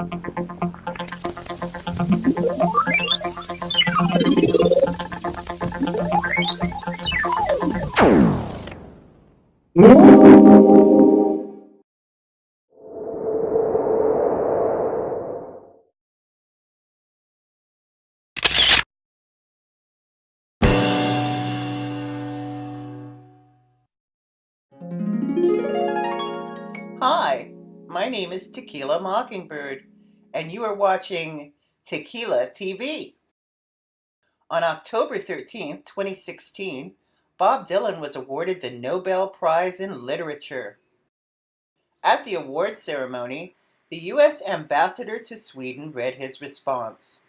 Hi, my name is Tequila Mockingbird, and you are watching Tequila TV. On October 13th, 2016, Bob Dylan was awarded the Nobel Prize in Literature. At the award ceremony, the U.S. ambassador to Sweden read his response.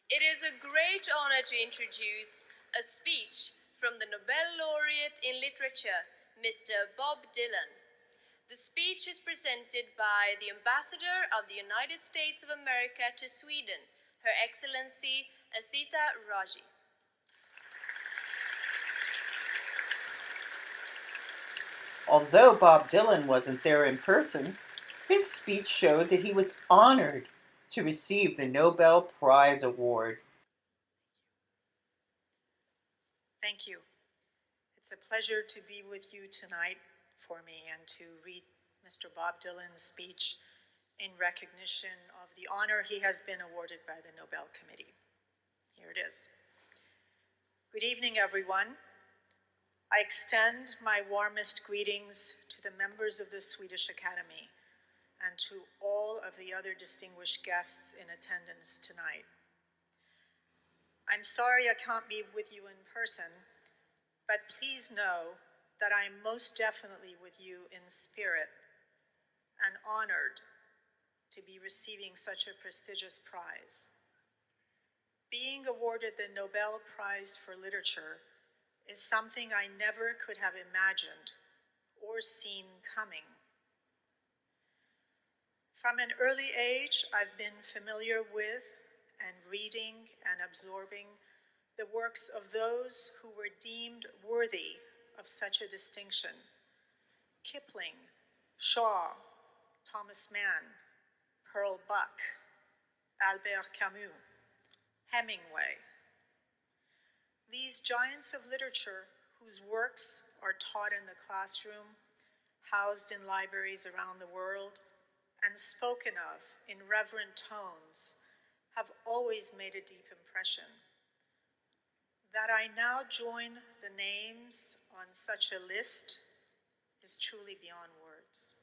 It is a great honor to introduce a speech from the Nobel Laureate in Literature, Mr. Bob Dylan. The speech is presented by the Ambassador of the United States of America to Sweden, Her Excellency Asita Raji. Although Bob Dylan wasn't there in person, his speech showed that he was honored to receive the Nobel Prize Award. Thank you. It's a pleasure to be with you tonight for me and to read Mr. Bob Dylan's speech in recognition of the honor he has been awarded by the Nobel Committee. Here it is. Good evening, everyone. I extend my warmest greetings to the members of the Swedish Academy and to all of the other distinguished guests in attendance tonight. I'm sorry I can't be with you in person, but please know that I am most definitely with you in spirit and honored to be receiving such a prestigious prize. Being awarded the Nobel Prize for Literature is something I never could have imagined or seen coming. From an early age, I've been familiar with and reading and absorbing the works of those who were deemed worthy of such a distinction: Kipling, Shaw, Thomas Mann, Pearl Buck, Albert Camus, Hemingway. These giants of literature, whose works are taught in the classroom, housed in libraries around the world, and spoken of in reverent tones, have always made a deep impression. That I now join the names on such a list is truly beyond words.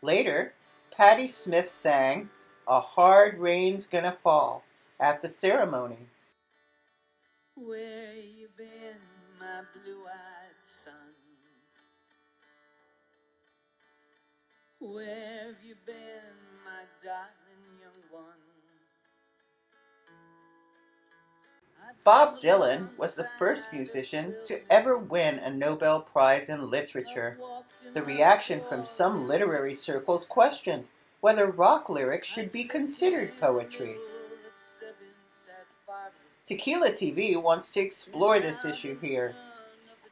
Later, Patti Smith sang "A Hard Rain's Gonna Fall" at the ceremony. Where you been, my blue-eyed son? Where have you been, my darling young one? Bob Dylan was the first musician to ever win a Nobel Prize in Literature. The reaction from some literary circles questioned whether rock lyrics should be considered poetry. Tequila TV wants to explore this issue here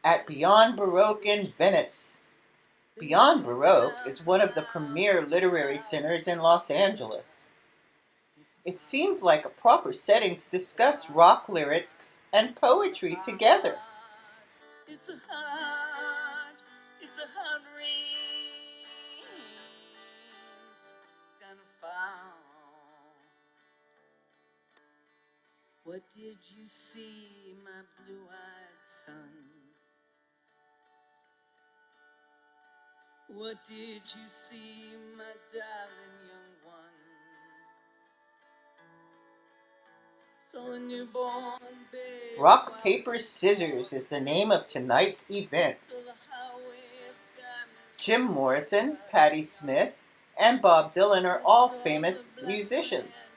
at Beyond Baroque in Venice. Beyond Baroque is one of the premier literary centers in Los Angeles. It seemed like a proper setting to discuss rock lyrics and poetry together. It's a hard rain's gonna fall. What did you see, my blue-eyed son? What did you see, my darling young one? So a newborn baby. Rock, Paper, Scissors is the name of tonight's event. Jim Morrison, Patti Smith, and Bob Dylan are all famous musicians,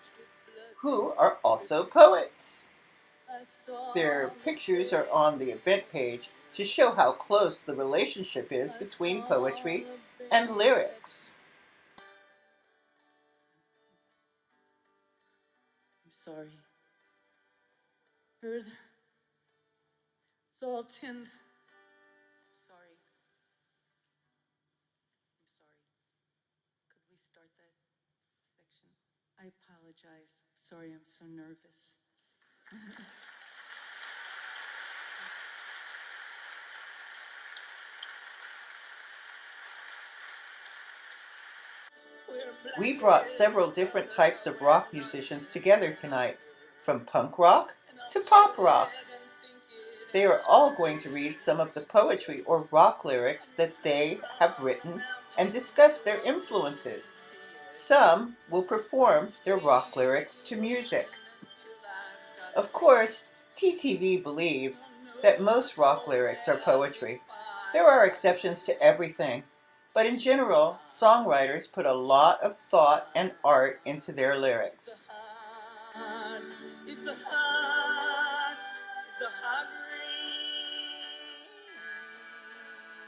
who are also poets. Their pictures are on the event page to show how close the relationship is between poetry and lyrics. sorry. Heard salt in. Sorry. I'm sorry. Could we start that section? I apologize. Sorry, I'm so nervous. We brought several different types of rock musicians together tonight, from punk rock to pop rock. They are all going to read some of the poetry or rock lyrics that they have written and discuss their influences. Some will perform their rock lyrics to music. Of course, TTV believes that most rock lyrics are poetry. There are exceptions to everything, but in general, songwriters put a lot of thought and art into their lyrics. It's a hard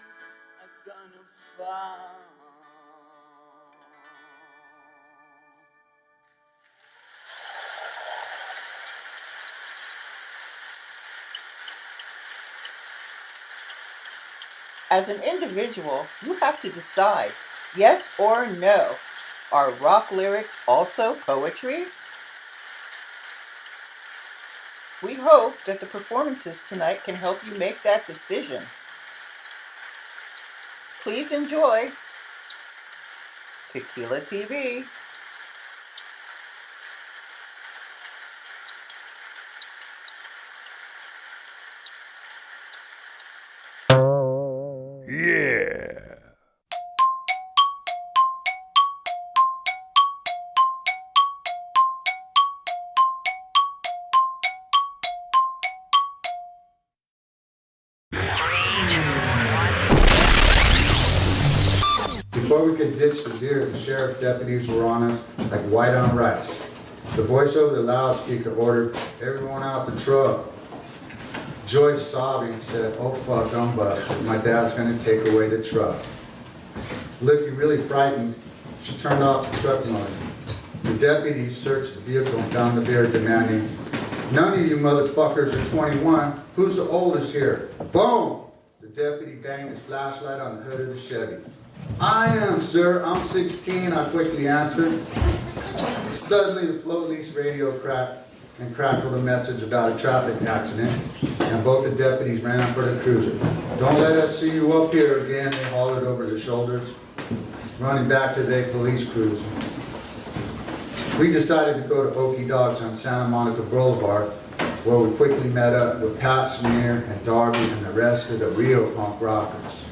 rain's gonna fall. As an individual, you have to decide, yes or no, are rock lyrics also poetry? We hope that the performances tonight can help you make that decision. Please enjoy Tequila TV. Yeah. Before we could ditch the deer, the sheriff deputies were on us like white on rice. The voice over the loudspeaker ordered everyone out the truck. Joyce, sobbing, said, "Oh fuck, I'm busted. My dad's gonna take away the truck." Looking really frightened, she turned off the truck motor. The deputies searched the vehicle and found the beer, demanding, "None of you motherfuckers are 21. Who's the oldest here?" Boom! The deputy banged his flashlight on the hood of the Chevy. "I am, sir. I'm 16, I quickly answered. Suddenly the police radio cracked and crackled a message about a traffic accident, and both the deputies ran for the cruiser. "Don't let us see you up here again," they hollered over their shoulders, running back to their police cruiser. We decided to go to Okie Dogs on Santa Monica Boulevard, where we quickly met up with Pat Smear and Darby and the rest of the real punk rockers.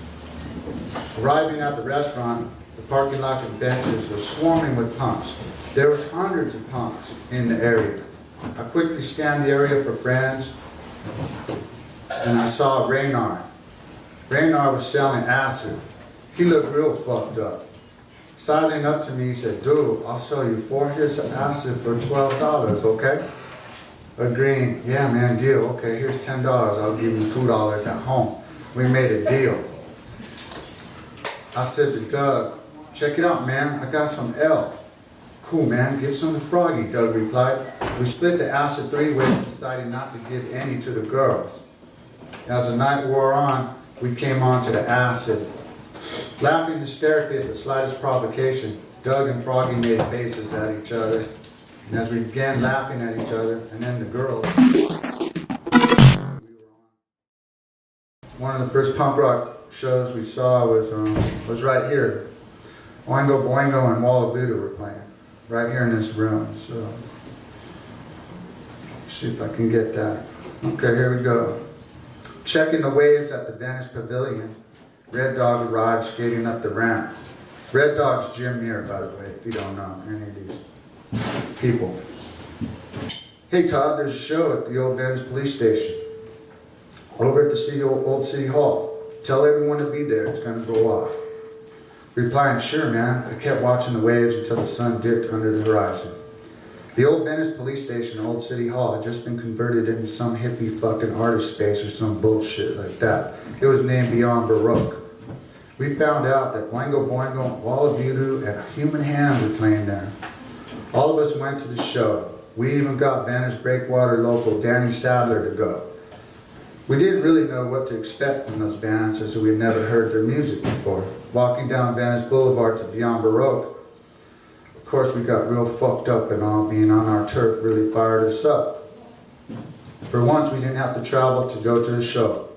Arriving at the restaurant, the parking lot and benches were swarming with punks. There were hundreds of punks in the area. I quickly scanned the area for friends, and I saw Raynard. Raynard was selling acid. He looked real fucked up. Sidling up to me, he said, "Dude, I'll sell you 4 hits of acid for $12, okay?" Agreeing, "Yeah, man, deal. Okay, here's $10. I'll give you $2 at home." We made a deal. I said to Doug, "Check it out, man. I got some L." "Cool, man. Give some to Froggy," Doug replied. We split the acid 3 ways, deciding not to give any to the girls. As the night wore on, we came on to the acid. Laughing hysterically at the slightest provocation, Doug and Froggy made faces at each other. And as we began laughing at each other, and then the girls, one of the first punk rock shows we saw was right here. Oingo Boingo and Wall of Voodoo were playing, right here in this room. So, let's see if I can get that. Okay, here we go. Checking the waves at the Venice Pavilion, Red Dog arrived skating up the ramp. Red Dog's Jim Muir, by the way, if you don't know any of these people. "Hey Todd, there's a show at the old Venice police station, over at the old City Hall. Tell everyone to be there, it's going to go off." Replying, "Sure, man." I kept watching the waves until the sun dipped under the horizon. The old Venice police station, Old City Hall, had just been converted into some hippie fucking artist space or some bullshit like that. It was named Beyond Baroque. We found out that Oingo Boingo, Wall of Voodoo, and Human Hands were playing there. All of us went to the show. We even got Venice Breakwater local Danny Sadler to go. We didn't really know what to expect from those bands as we had never heard their music before. Walking down Venice Boulevard to Beyond Baroque, of course we got real fucked up and all. Being on our turf really fired us up. For once we didn't have to travel to go to the show.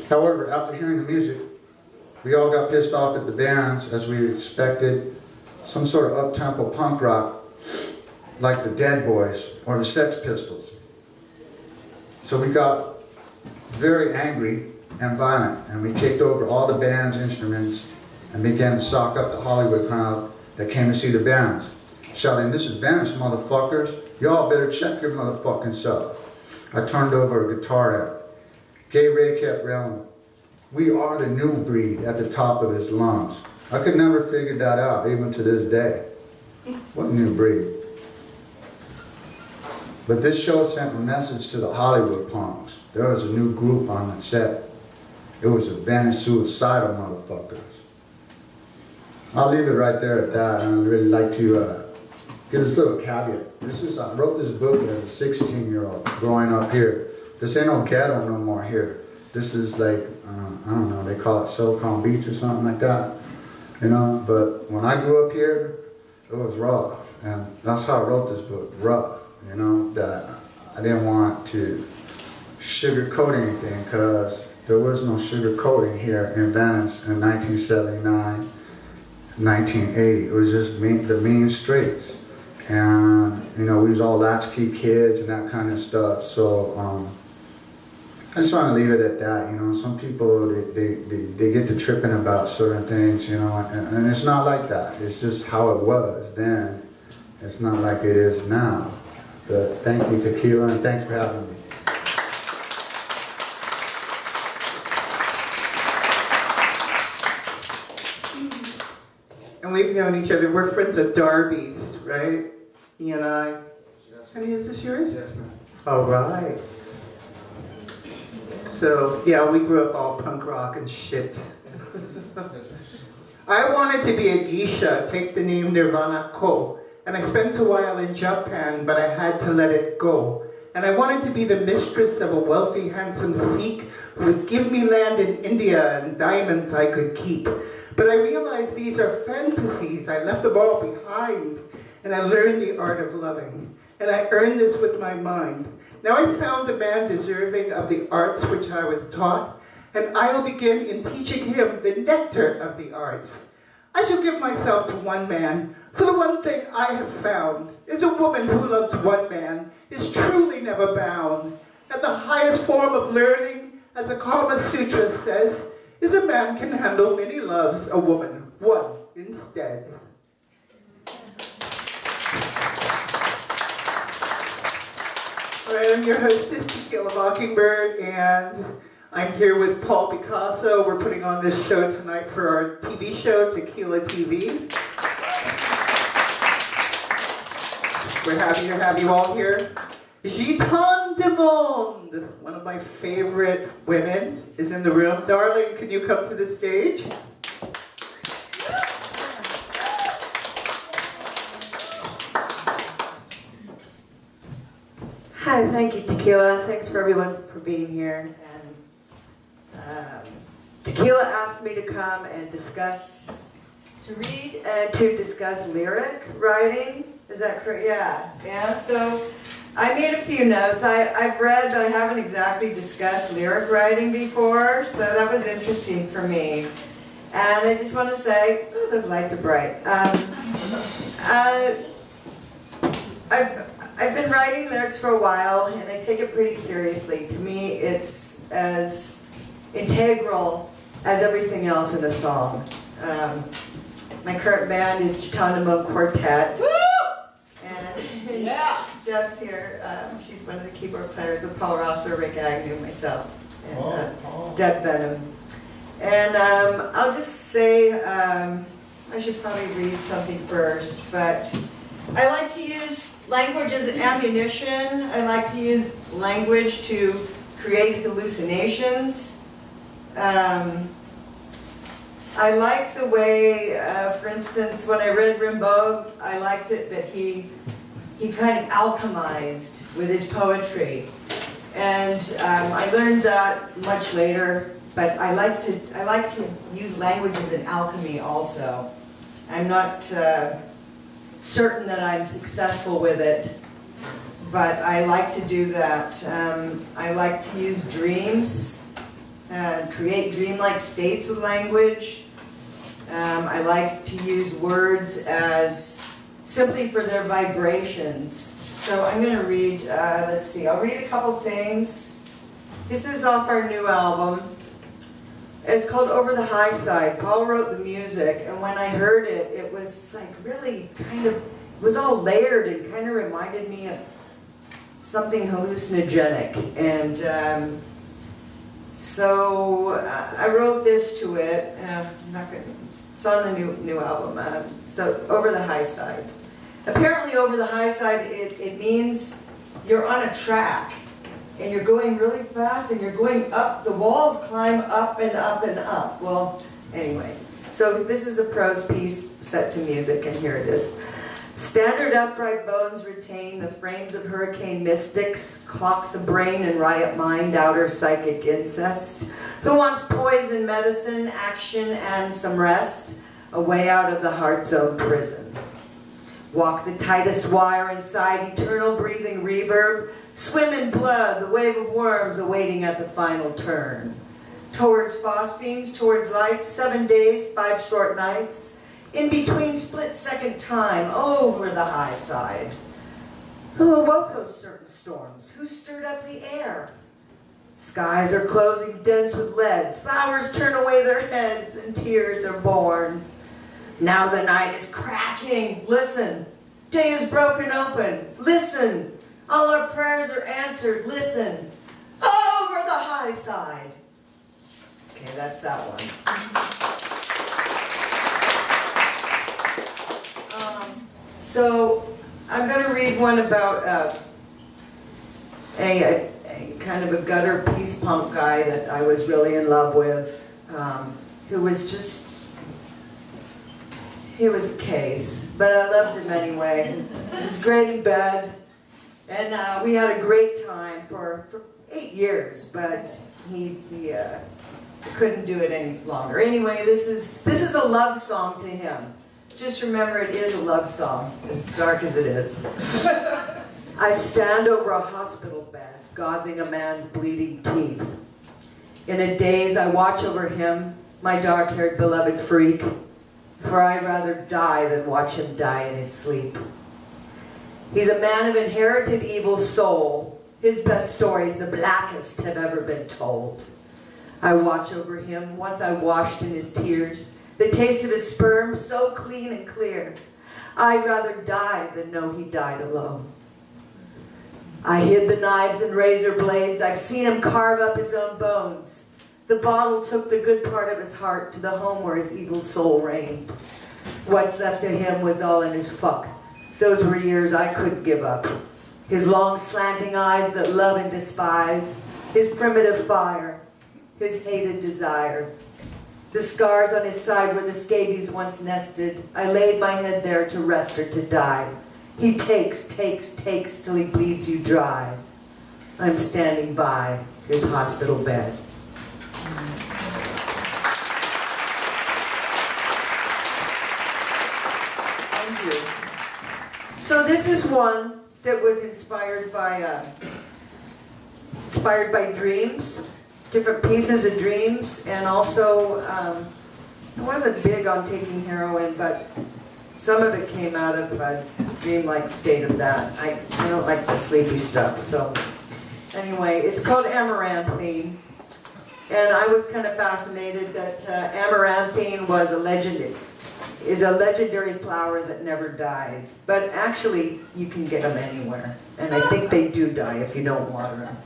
However, after hearing the music, we all got pissed off at the bands as we expected some sort of up-tempo punk rock like the Dead Boys or the Sex Pistols. So we got very angry and violent, and we kicked over all the band's instruments and began to sock up the Hollywood crowd that came to see the bands, shouting, "This is Venice, motherfuckers. Y'all better check your motherfucking self." I turned over a guitar amp. Gay Ray kept yelling, "We are the new breed," at the top of his lungs. I could never figure that out, even to this day. What new breed? But this show sent a message to the Hollywood punks. There was a new group on the set. It was the Venice Suicidal Motherfuckers. I'll leave it right there at that, and I'd really like to give this little caveat. I wrote this book as a 16-year-old growing up here. This ain't no ghetto no more here. This is like, I don't know, they call it Silicon Beach or something like that. You know, but when I grew up here, it was rough. And that's how I wrote this book, rough. You know, that I didn't want to sugarcoat anything, because there was no sugarcoating here in Venice in 1979, 1980. It was just the mean streets. And, you know, we was all latchkey kids and that kind of stuff. So, I just want to leave it at that. You know, some people, they get to tripping about certain things, you know, and it's not like that. It's just how it was then. It's not like it is now. But thank you, Tequila, and thanks for having me. And we've known each other. We're friends at Darby's, right? He and I. Yes. Honey, is this yours? Yes, ma'am. All right. So, yeah, we grew up all punk rock and shit. I wanted to be a geisha, take the name Nirvana Ko. And I spent a while in Japan, but I had to let it go. And I wanted to be the mistress of a wealthy, handsome Sikh who would give me land in India and diamonds I could keep. But I realized these are fantasies. I left them all behind, and I learned the art of loving. And I earned this with my mind. Now I found a man deserving of the arts which I was taught, and I'll begin in teaching him the nectar of the arts. I shall give myself to one man, for the one thing I have found is a woman who loves one man is truly never bound. And the highest form of learning, as the Kama Sutra says, is a man can handle many loves, a woman one instead. All right, I'm your hostess, Tequila Mockingbird, and I'm here with Paul Picasso. We're putting on this show tonight for our TV show, Tequila TV. We're happy to have you all here. Gitan de Monde, one of my favorite women, is in the room. Darling, can you come to the stage? Hi, thank you, Tequila. Thanks for everyone for being here. And Tequila asked me to come and to read and to discuss lyric writing. Is that correct? Yeah. So I made a few notes. I've read, but I haven't exactly discussed lyric writing before, so that was interesting for me. And I just want to say, oh, those lights are bright. I've been writing lyrics for a while, and I take it pretty seriously. To me, it's as integral as everything else in a song. My current band is Chitandamo Quartet. Woo! And yeah. Deb's here. She's one of the keyboard players with Paul Rosser, Rick Agnew, myself, and Deb Benham. And I'll just say, I should probably read something first, but I like to use language as ammunition. I like to use language to create hallucinations. I like the way, for instance, when I read Rimbaud, I liked it that he he kind of alchemized with his poetry. And I learned that much later, but I like to use languages in alchemy also. I'm not certain that I'm successful with it, but I like to do that. I like to use dreams, create dreamlike states with language. I like to use words as simply for their vibrations. So I'm going to read, let's see, I'll read a couple things. This is off our new album. It's called Over the High Side. Paul wrote the music, and when I heard it, it was like really kind of, it was all layered and kind of reminded me of something hallucinogenic. And so I wrote this to it. I'm not gonna, it's on the new album. So Over the High Side. Apparently over the high side, it means you're on a track and you're going really fast and you're going up. The walls climb up and up and up. Well, anyway. So this is a prose piece set to music, and here it is. Standard upright bones retain the frames of hurricane mystics, clocks of brain and riot mind, outer psychic incest. Who wants poison, medicine, action, and some rest? A way out of the heart's own prison. Walk the tightest wire inside eternal breathing reverb. Swim in blood, the wave of worms awaiting at the final turn. Towards phosphenes, towards lights, 7 days, 5 short nights. In between split-second time, over the high side. Who awoke those certain storms? Who stirred up the air? Skies are closing dense with lead. Flowers turn away their heads and tears are born. Now the night is cracking. Listen. Day is broken open. Listen. All our prayers are answered. Listen. Over the high side. Okay, that's that one. So I'm going to read one about a kind of a gutter peace punk guy that I was really in love with, who was just, he was a case, but I loved him anyway. He was great in bed, and we had a great time for 8 years, but he couldn't do it any longer. Anyway, this is a love song to him. Just remember, it is a love song, as dark as it is. I stand over a hospital bed, gauzing a man's bleeding teeth. In a daze, I watch over him, my dark-haired beloved freak, for I'd rather die than watch him die in his sleep. He's a man of inherited evil soul. His best stories, the blackest, have ever been told. I watch over him, once I washed in his tears, the taste of his sperm so clean and clear. I'd rather die than know he died alone. I hid the knives and razor blades. I've seen him carve up his own bones. The bottle took the good part of his heart to the home where his evil soul reigned. What's left of him was all in his fuck. Those were years I couldn't give up. His long slanting eyes that love and despise. His primitive fire. His hated desire. The scars on his side where the scabies once nested. I laid my head there to rest or to die. He takes till he bleeds you dry. I'm standing by his hospital bed. Thank you. So this is one that was inspired by dreams, different pieces of dreams, and also I wasn't big on taking heroin, but some of it came out of a dreamlike state of that. I don't like the sleepy stuff, so anyway, it's called Amaranthine, and I was kind of fascinated that Amaranthine is a legendary flower that never dies, but actually you can get them anywhere, and I think they do die if you don't water them.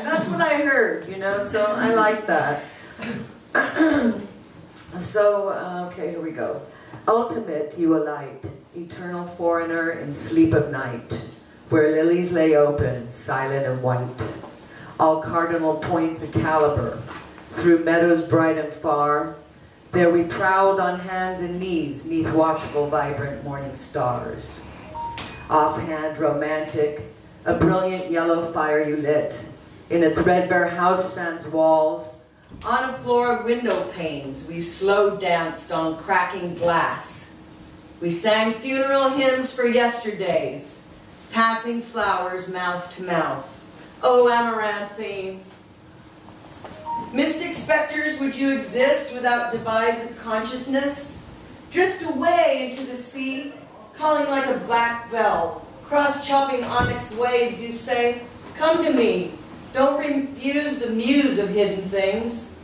That's what I heard, you know, so I like that. So, okay, here we go. Ultimate you alight, eternal foreigner in sleep of night, where lilies lay open, silent and white, all cardinal points a caliber, through meadows bright and far, there we prowled on hands and knees, neath watchful vibrant morning stars. offhand, romantic, a brilliant yellow fire you lit, in a threadbare house sans walls. On a floor of window panes, we slow danced on cracking glass. We sang funeral hymns for yesterdays, passing flowers mouth to mouth. Oh, Amaranthine. Mystic specters, would you exist without divides of consciousness? Drift away into the sea, calling like a black bell, cross-chopping onyx waves, you say, come to me, don't refuse the muse of hidden things.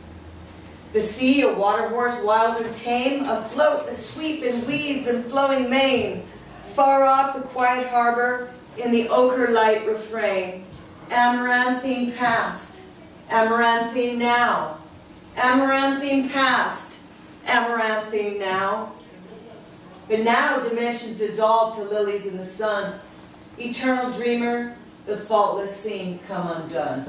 The sea, a water horse wild and tame, afloat, asweep in weeds and flowing mane. Far off the quiet harbor, in the ochre light refrain, Amaranthine past, Amaranthine now, Amaranthine past, Amaranthine now. But now dimensions dissolve to lilies in the sun. Eternal dreamer, the faultless scene come undone.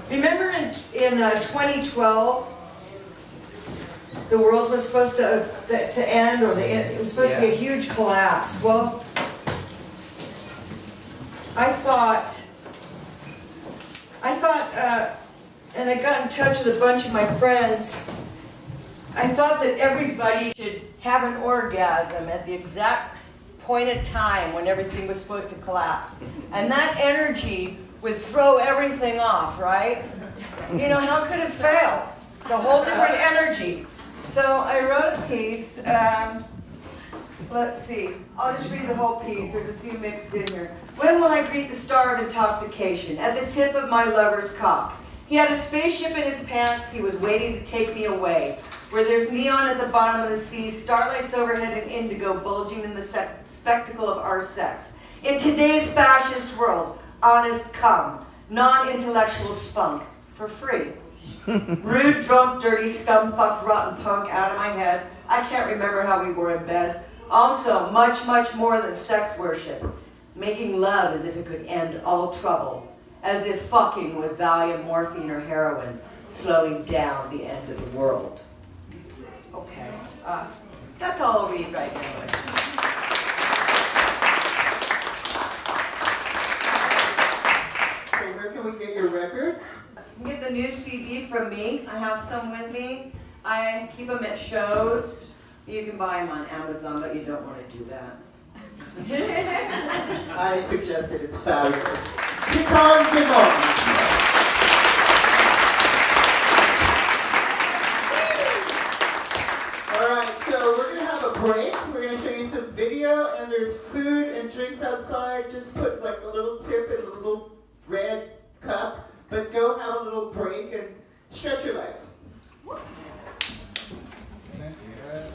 Remember in 2012, the world was supposed to end, or it was supposed to be a huge collapse. Well, I thought, and I got in touch with a bunch of my friends, I thought that everybody should have an orgasm at the exact point in time when everything was supposed to collapse. And that energy would throw everything off, right? You know, how could it fail? It's a whole different energy. So I wrote a piece, let's see, I'll just read the whole piece, there's a few mixed in here. When will I greet the star of intoxication? At the tip of my lover's cock. He had a spaceship in his pants, he was waiting to take me away. Where there's neon at the bottom of the sea, starlights overhead and indigo bulging in the spectacle of our sex. In today's fascist world, honest cum, non-intellectual spunk, for free. Rude, drunk, dirty, scum-fucked, rotten punk out of my head. I can't remember how we were in bed. Also, much, much more than sex worship. Making love as if it could end all trouble. As if fucking was Valium, morphine, or heroin, slowing down the end of the world. Okay, that's all I'll read right now. So where can we get your record? You can get the new CD from me. I have some with me. I keep them at shows. You can buy them on Amazon, but you don't want to do that. I suggested it's fabulous. Guitar Demo. Alright, so we're going to have a break. We're going to show you some video, and there's food and drinks outside. Just put like a little tip in a little red cup, but go have a little break and stretch your legs.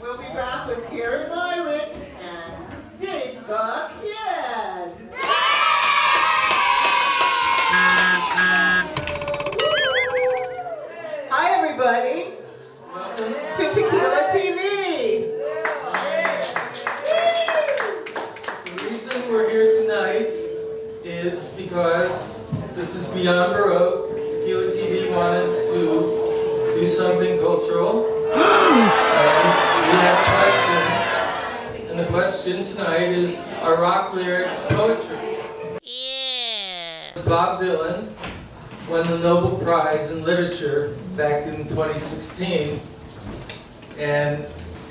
We'll be back with Karen Myron and Dig the Kid. Hi everybody. Welcome to Tequila TV. The reason we're here tonight is because this is Beyond Baroque. Tequila TV wanted to do something cultural. And we have a question. And the question tonight is, are rock lyrics poetry? Yeah. Bob Dylan won the Nobel Prize in Literature back in 2016. And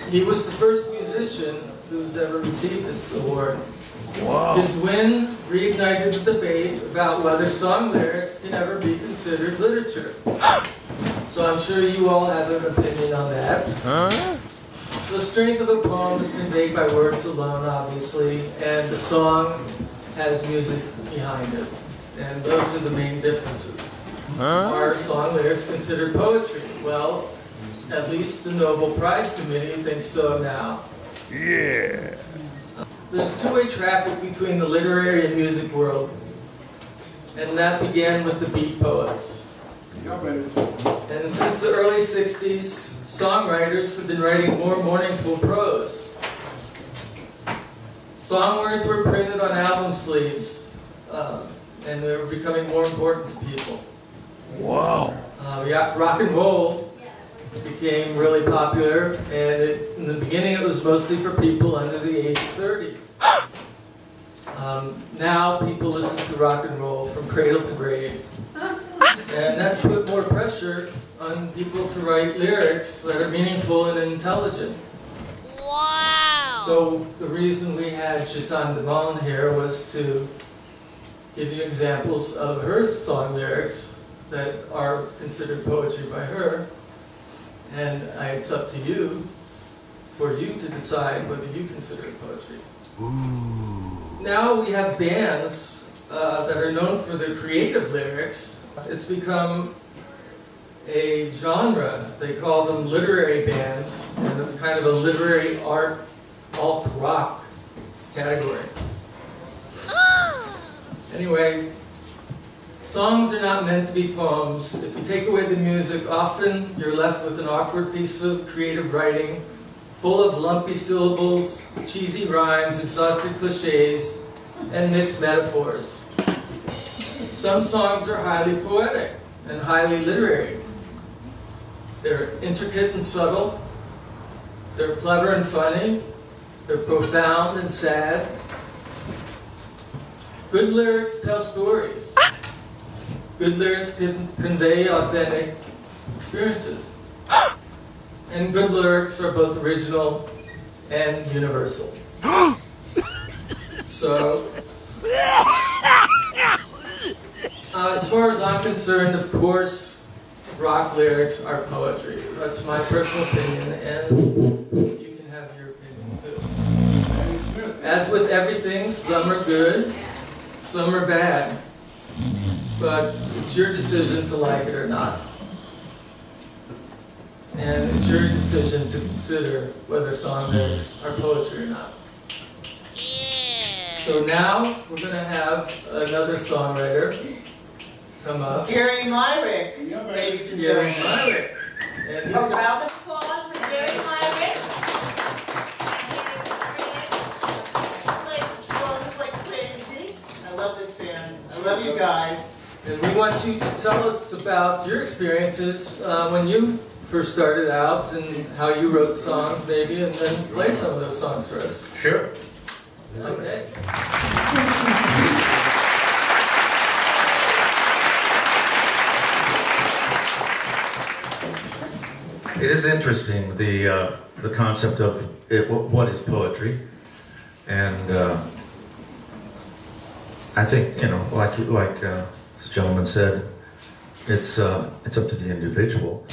he was the first musician who's ever received this award. Wow. His win reignited the debate about whether song lyrics can ever be considered literature. So I'm sure you all have an opinion on that. Huh? The strength of a poem is conveyed by words alone, obviously, and the song has music behind it. And those are the main differences. Huh? Are song lyrics considered poetry? Well, at least the Nobel Prize Committee thinks so now. Yeah. There's two-way traffic between the literary and music world, and that began with the beat poets. And since the early 60s, songwriters have been writing more meaningful prose. Song words were printed on album sleeves, and they were becoming more important to people. Wow. Rock and roll became really popular, and in the beginning it was mostly for people under the age of 30. Now people listen to rock and roll from cradle to grave, and that's put more pressure on people to write lyrics that are meaningful and intelligent. Wow! So the reason we had Chitan Damon here was to give you examples of her song lyrics that are considered poetry by her, and it's up to you, for you to decide whether you consider it poetry. Ooh. Now we have bands that are known for their creative lyrics. It's become a genre. They call them literary bands, and it's kind of a literary art alt rock category. Anyway, songs are not meant to be poems. If you take away the music, often you're left with an awkward piece of creative writing, full of lumpy syllables, cheesy rhymes, exhausted cliches, and mixed metaphors. Some songs are highly poetic and highly literary. They're intricate and subtle. They're clever and funny. They're profound and sad. Good lyrics tell stories. Good lyrics can convey authentic experiences. And good lyrics are both original and universal. So, as far as I'm concerned, of course, rock lyrics are poetry. That's my personal opinion, and you can have your opinion too. As with everything, some are good, some are bad. But it's your decision to like it or not. And it's your decision to consider whether song lyrics are poetry or not. Yeah. So now we're going to have another songwriter come up. Gary Myrick, ladies and Gary gentlemen. Myrick. And he's A round of applause for Gary Myrick. Drums like crazy. I love this band. I love you guys. And we want you to tell us about your experiences when you first started out and how you wrote songs maybe, and then play some of those songs for us. Sure. Okay. It is interesting, the concept of what is poetry, and I think, you know, like this gentleman said, it's up to the individual.